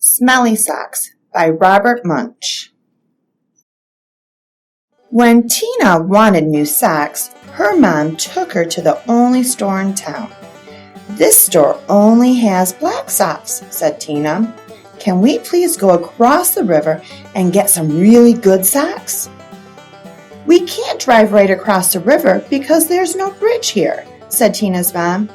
Smelly Socks by Robert Munch. When Tina wanted new socks, her mom took her to the only store in town. "This store only has black socks," said Tina. "Can we please go across the river and get some really good socks?" "We can't drive right across the river because there's no bridge here," said Tina's mom.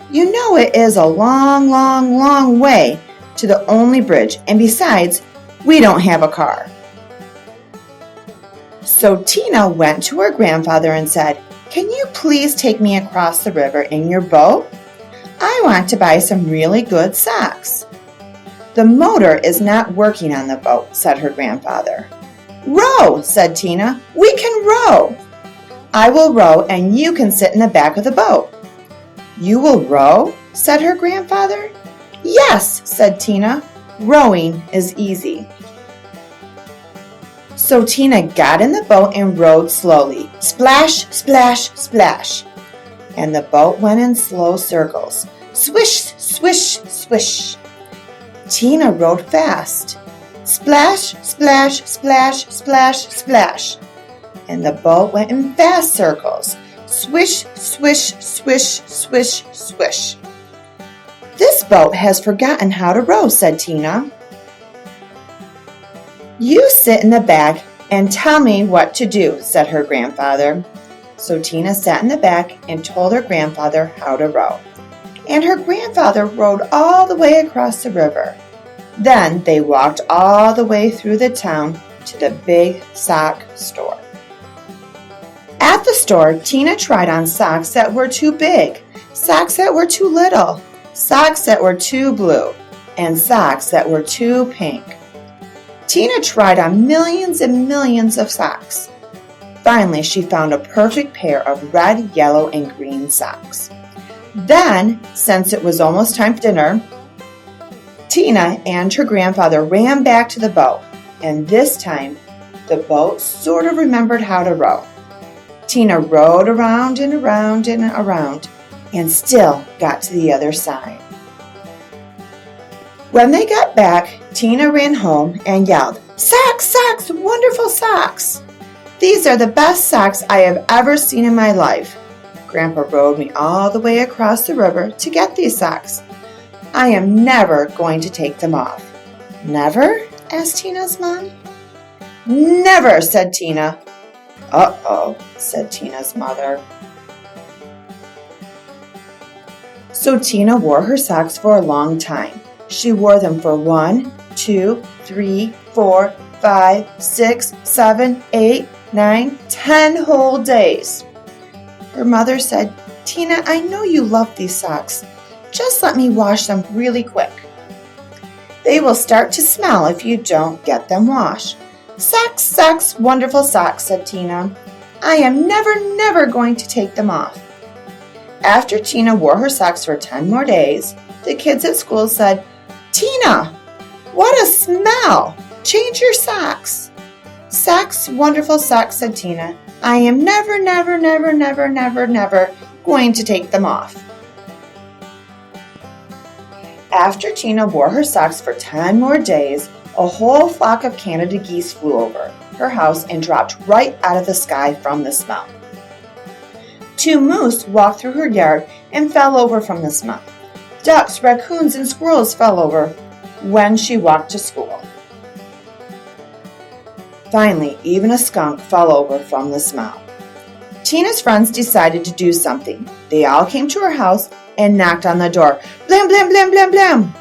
"You know it is a long, long, long way to the only bridge, and besides, we don't have a car." So Tina went to her grandfather and said, "Can you please take me across the river in your boat? I want to buy some really good socks." "The motor is not working on the boat," said her grandfather. "Row," said Tina. "We can row." "I will row and you can sit in the back of the boat." "You will row?" said her grandfather. "Yes," said Tina. "Rowing is easy." So Tina got in the boat and rowed slowly. Splash, splash, splash. And the boat went in slow circles. Swish, swish, swish. Tina rowed fast. Splash, splash, splash, splash, splash. And the boat went in fast circles. Swish, swish, swish, swish, swish. "This boat has forgotten how to row," said Tina. "You sit in the back and tell me what to do," said her grandfather. So Tina sat in the back and told her grandfather how to row. And her grandfather rowed all the way across the river. Then they walked all the way through the town to the big sock store. At the store, Tina tried on socks that were too big, socks that were too little, socks that were too blue, and socks that were too pink. Tina tried on millions and millions of socks. Finally, she found a perfect pair of red, yellow, and green socks. Then, since it was almost time for dinner, Tina and her grandfather ran back to the boat, and this time, the boat sort of remembered how to row. Tina rowed around and around and around, and still got to the other side. When they got back, Tina ran home and yelled, "Socks, socks, wonderful socks! These are the best socks I have ever seen in my life. Grandpa rowed me all the way across the river to get these socks. I am never going to take them off." "Never?" asked Tina's mom. "Never," said Tina. "Uh-oh," said Tina's mother. So Tina wore her socks for a long time. She wore them for 1, 2, 3, 4, 5, 6, 7, 8, 9, 10 whole days. Her mother said, "Tina, I know you love these socks. Just let me wash them really quick. They will start to smell if you don't get them washed." "Socks, socks, wonderful socks," said Tina. "I am never going to take them off." After Tina wore her socks for 10 more days, the kids at school said, "Tina, what a smell! Change your socks." "Socks, wonderful socks," said Tina. "I am never going to take them off." After Tina wore her socks for 10 more days, a whole flock of Canada geese flew over her house and dropped right out of the sky from the smell. 2 moose walked through her yard and fell over from the smell. Ducks, raccoons, and squirrels fell over when she walked to school. Finally, even a skunk fell over from the smell. Tina's friends decided to do something. They all came to her house and knocked on the door. Blam, blam, blam, blam, blam.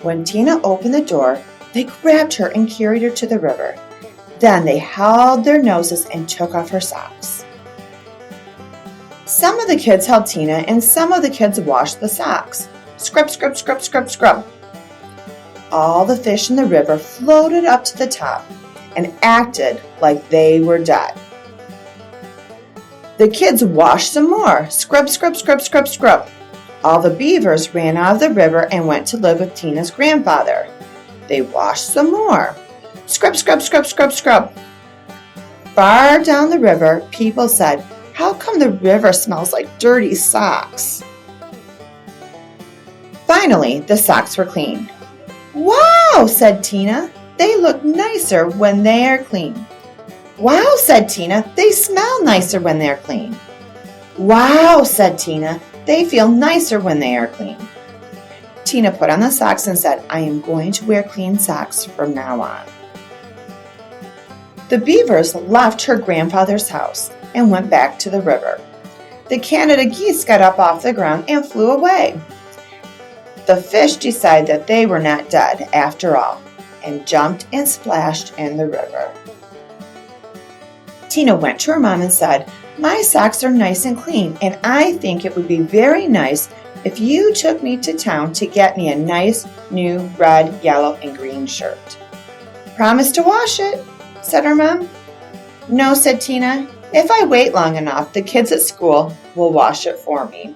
When Tina opened the door, they grabbed her and carried her to the river. Then they held their noses and took off her socks. Some of the kids held Tina and some of the kids washed the socks. Scrub, scrub, scrub, scrub, scrub. All the fish in the river floated up to the top and acted like they were dead. The kids washed some more. Scrub, scrub, scrub, scrub, scrub. All the beavers ran out of the river and went to live with Tina's grandfather. They washed some more. Scrub, scrub, scrub, scrub, scrub. Far down the river, people said, "How come the river smells like dirty socks?" Finally, the socks were clean. "Wow," said Tina. "They look nicer when they are clean." "Wow," said Tina. "They smell nicer when they're clean." "Wow," said Tina. "They feel nicer when they are clean." Tina put on the socks and said, "I am going to wear clean socks from now on." The beavers left her grandfather's house and went back to the river. The Canada geese got up off the ground and flew away. The fish decided that they were not dead after all and jumped and splashed in the river. Tina went to her mom and said, "My socks are nice and clean, and I think it would be very nice if you took me to town to get me a nice new red, yellow, and green shirt." "Promise to wash it," said her mom. "No," said Tina. "If I wait long enough, the kids at school will wash it for me."